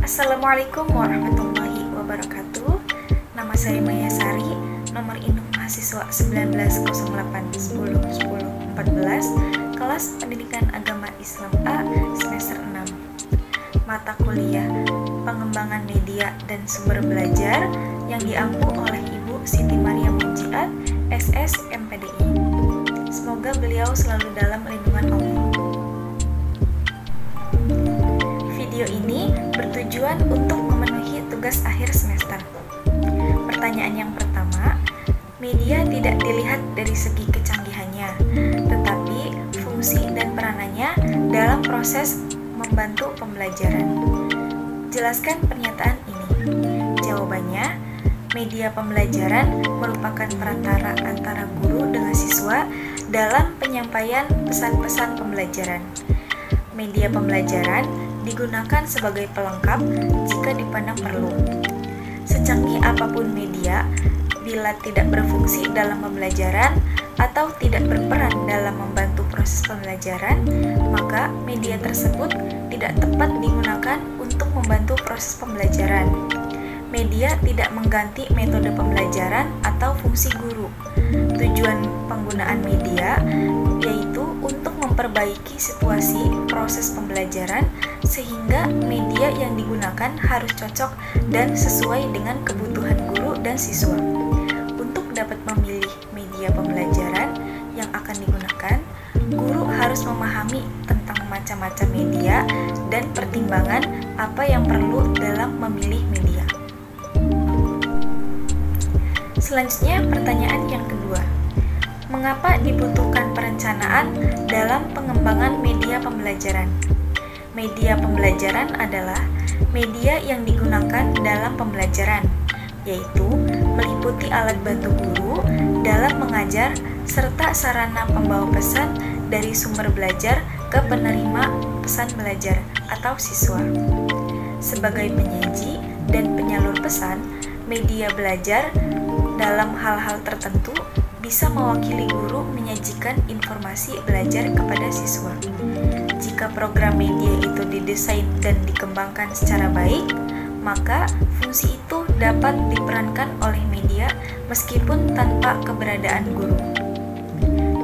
Assalamualaikum warahmatullahi wabarakatuh. Nama saya Maya Sari, nomor induk mahasiswa 1908101014, kelas Pendidikan Agama Islam A, semester 6. Mata kuliah Pengembangan Media dan Sumber Belajar yang diampu oleh Ibu Siti Maria Munjiat, SS MPDI. Semoga beliau selalu dalam lindungan Allah. Video ini bertujuan untuk memenuhi tugas akhir semester. Pertanyaan yang pertama, media tidak dilihat dari segi kecanggihannya, tetapi fungsi dan peranannya dalam proses membantu pembelajaran. Jelaskan pernyataan ini. Jawabannya, media pembelajaran merupakan perantara antara guru dengan siswa dalam penyampaian pesan-pesan pembelajaran. Media pembelajaran digunakan sebagai pelengkap jika dipandang perlu. Secanggih apapun media, bila tidak berfungsi dalam pembelajaran atau tidak berperan dalam membantu proses pembelajaran, maka media tersebut tidak tepat digunakan untuk membantu proses pembelajaran. Media tidak mengganti metode pembelajaran atau fungsi guru. Tujuan penggunaan media yaitu untuk memperbaiki situasi proses pembelajaran sehingga media yang digunakan harus cocok dan sesuai dengan kebutuhan guru dan siswa. Untuk dapat memilih media pembelajaran yang akan digunakan, guru harus memahami tentang macam-macam media dan pertimbangan apa yang perlu dalam memilih media. Selanjutnya, pertanyaan yang kedua. Mengapa dibutuhkan perencanaan dalam pengembangan media pembelajaran? Media pembelajaran adalah media yang digunakan dalam pembelajaran, yaitu meliputi alat bantu guru dalam mengajar serta sarana pembawa pesan dari sumber belajar ke penerima pesan belajar atau siswa. Sebagai penyaji dan penyalur pesan, media belajar dalam hal-hal tertentu bisa mewakili guru menyajikan informasi belajar kepada siswa. Jika program media itu didesain dan dikembangkan secara baik, maka fungsi itu dapat diperankan oleh media meskipun tanpa keberadaan guru.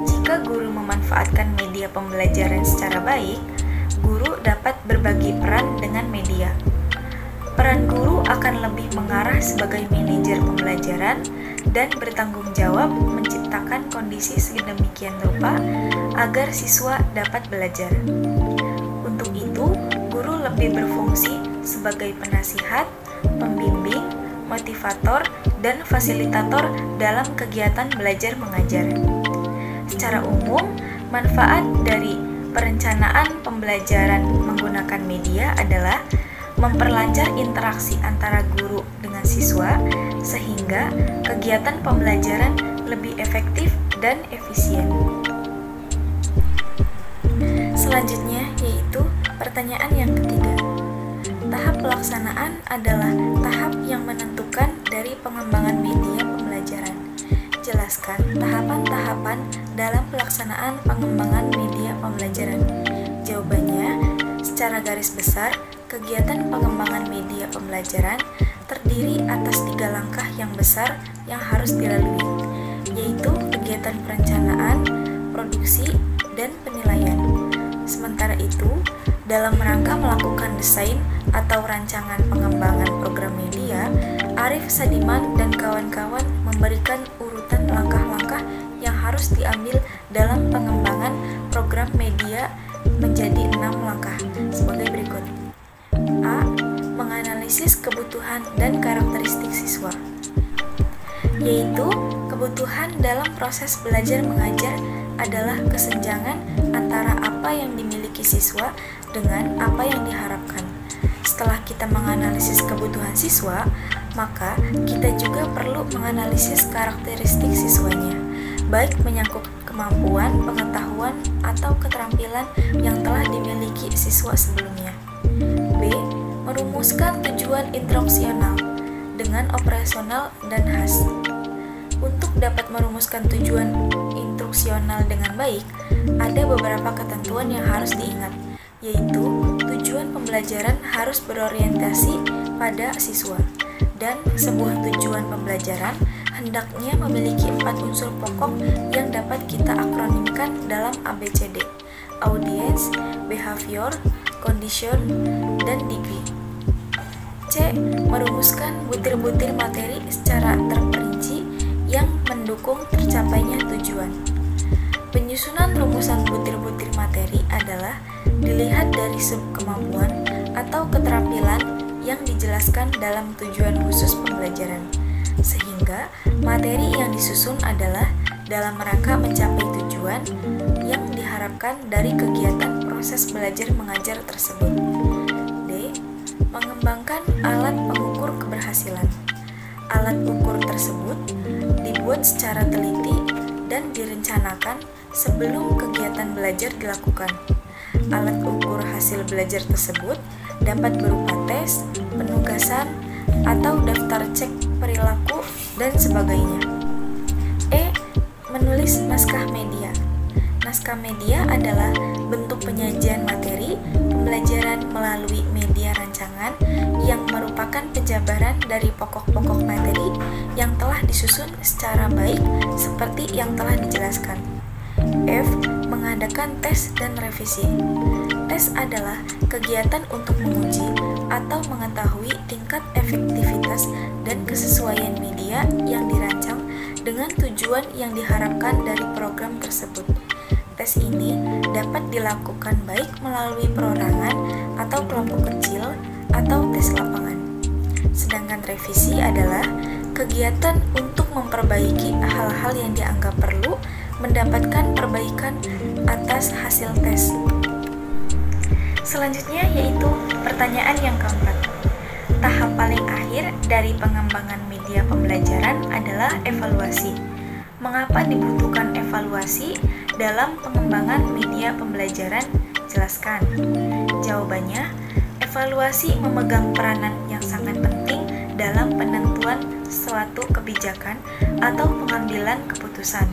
Jika guru memanfaatkan media pembelajaran secara baik, guru dapat berbagi peran dengan media. Peran guru akan lebih mengarah sebagai manajer pembelajaran dan bertanggung jawab menciptakan kondisi sedemikian rupa agar siswa dapat belajar. Untuk itu, guru lebih berfungsi sebagai penasihat, pembimbing, motivator, dan fasilitator dalam kegiatan belajar mengajar. Secara umum, manfaat dari perencanaan pembelajaran menggunakan media adalah memperlancar interaksi antara guru dengan siswa sehingga kegiatan pembelajaran lebih efektif dan efisien. Selanjutnya yaitu pertanyaan yang ketiga. Tahap pelaksanaan adalah tahap yang menentukan dari pengembangan media pembelajaran. Jelaskan tahapan-tahapan dalam pelaksanaan pengembangan media pembelajaran. Jawabannya, secara garis besar, kegiatan pengembangan media pembelajaran terdiri atas 3 langkah yang besar yang harus dilalui, yaitu kegiatan perencanaan, produksi, dan penilaian. Sementara itu, dalam rangka melakukan desain atau rancangan pengembangan program media, Arif Sadiman dan kawan-kawan memberikan urutan langkah-langkah yang harus diambil dalam pengembangan program media menjadi 6 langkah sebagai berikut. A. Menganalisis kebutuhan dan karakteristik siswa, yaitu kebutuhan dalam proses belajar mengajar adalah kesenjangan antara apa yang dimiliki siswa dengan apa yang diharapkan. Setelah kita menganalisis kebutuhan siswa, maka kita juga perlu menganalisis karakteristik siswanya, baik menyangkut kemampuan, pengetahuan, atau keterampilan yang telah dimiliki siswa sebelumnya. B. Merumuskan tujuan instruksional dengan operasional dan khas. Untuk dapat merumuskan tujuan instruksional dengan baik, ada beberapa ketentuan yang harus diingat, yaitu tujuan pembelajaran pembelajaran harus berorientasi pada siswa, dan sebuah tujuan pembelajaran hendaknya memiliki 4 unsur pokok yang dapat kita akronimkan dalam ABCD: audience, behavior, condition, dan degree. C. Merumuskan butir-butir materi secara terperinci yang mendukung tercapainya tujuan. Penyusunan rumusan butir-butir materi adalah dilihat dari subkemampuan atau keterampilan yang dijelaskan dalam tujuan khusus pembelajaran, sehingga materi yang disusun adalah dalam rangka mencapai tujuan yang diharapkan dari kegiatan proses belajar mengajar tersebut. D. Mengembangkan alat pengukur keberhasilan. Alat ukur tersebut dibuat secara teliti dan direncanakan sebelum kegiatan belajar dilakukan. Alat ukur hasil belajar tersebut dapat berupa tes, penugasan, atau daftar cek perilaku, dan sebagainya. E. Menulis naskah media. Naskah media adalah bentuk penyajian materi pembelajaran melalui media rancangan yang merupakan penjabaran dari pokok-pokok materi yang telah disusun secara baik seperti yang telah dijelaskan. F. Mengadakan tes dan revisi. Tes adalah kegiatan untuk menguji atau mengetahui tingkat efektivitas dan kesesuaian media yang dirancang dengan tujuan yang diharapkan dari program tersebut. Tes ini dapat dilakukan baik melalui perorangan atau kelompok kecil atau tes lapangan. Sedangkan revisi adalah kegiatan untuk memperbaiki hal-hal yang dianggap perlu mendapatkan perbaikan atas hasil tes. Selanjutnya yaitu pertanyaan yang keempat. Tahap paling akhir dari pengembangan media pembelajaran adalah evaluasi. Mengapa dibutuhkan evaluasi dalam pengembangan media pembelajaran? Jelaskan. Jawabannya, evaluasi memegang peranan yang sangat penting dalam penentuan suatu kebijakan atau pengambilan keputusan.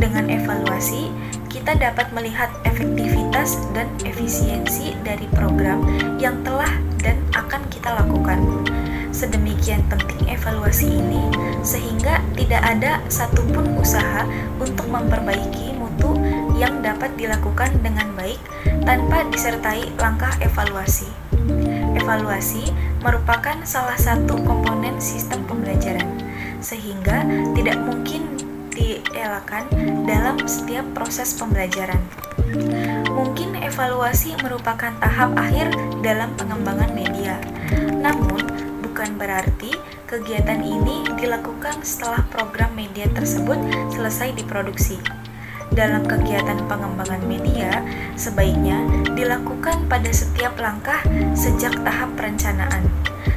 Dengan evaluasi, kita dapat melihat efektivitas dan efisiensi dari program yang telah dan akan kita lakukan. Sedemikian penting evaluasi ini, sehingga tidak ada satupun usaha untuk memperbaiki mutu yang dapat dilakukan dengan baik tanpa disertai langkah evaluasi. Evaluasi merupakan salah satu komponen sistem pembelajaran, sehingga tidak mungkin dielakkan dalam setiap proses pembelajaran. Mungkin evaluasi merupakan tahap akhir dalam pengembangan media, namun bukan berarti kegiatan ini dilakukan setelah program media tersebut selesai diproduksi. Dalam kegiatan pengembangan media, sebaiknya dilakukan pada setiap langkah sejak tahap perencanaan,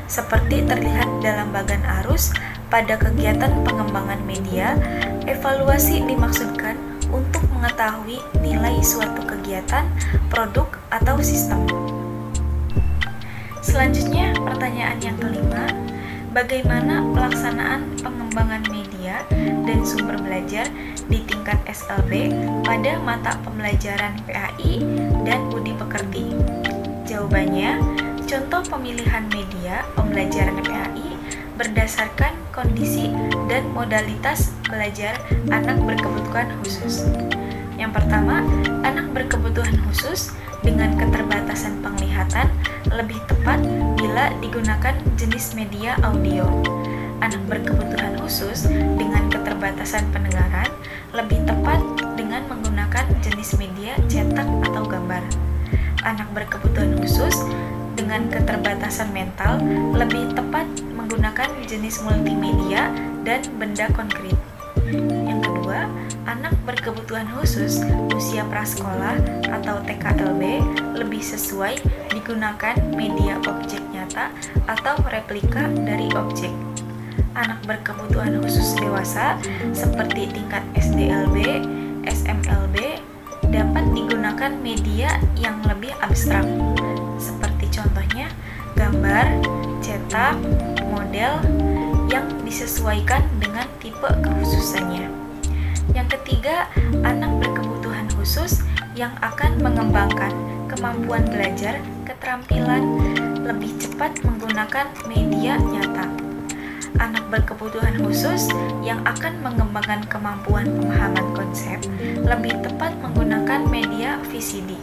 seperti terlihat dalam bagan arus. Pada kegiatan pengembangan media, evaluasi dimaksudkan untuk mengetahui nilai suatu kegiatan, produk, atau sistem. Selanjutnya, pertanyaan yang kelima, bagaimana pelaksanaan pengembangan media dan sumber belajar di tingkat SLB pada mata pembelajaran PAI dan Budi Pekerti? Jawabannya, contoh pemilihan media pembelajaran PAI berdasarkan kondisi dan modalitas belajar anak berkebutuhan khusus. Yang pertama, anak berkebutuhan khusus dengan keterbatasan penglihatan lebih tepat bila digunakan jenis media audio. Anak berkebutuhan khusus dengan keterbatasan pendengaran lebih tepat dengan menggunakan jenis media cetak atau gambar. Anak berkebutuhan khusus dengan keterbatasan mental lebih tepat menggunakan jenis multimedia dan benda konkret. Yang kedua, anak berkebutuhan khusus usia prasekolah atau TKLB lebih sesuai digunakan media objek nyata atau replika dari objek. Anak berkebutuhan khusus dewasa seperti tingkat SDLB, SMLB dapat digunakan media yang lebih abstrak, seperti contohnya gambar, cetak, model yang disesuaikan dengan tipe kekhususannya. Yang ketiga, anak berkebutuhan khusus yang akan mengembangkan kemampuan belajar keterampilan lebih cepat menggunakan media nyata. Anak berkebutuhan khusus yang akan mengembangkan kemampuan pemahaman konsep lebih tepat menggunakan media VCD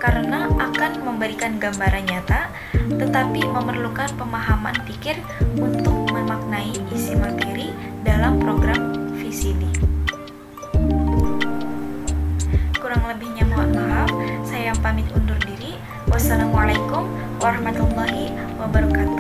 karena akan memberikan gambaran nyata tetapi memerlukan pemahaman pikir untuk memaknai isi materi dalam program VCD. Kurang lebihnya mohon maaf, saya pamit undur diri. Wassalamualaikum warahmatullahi wabarakatuh.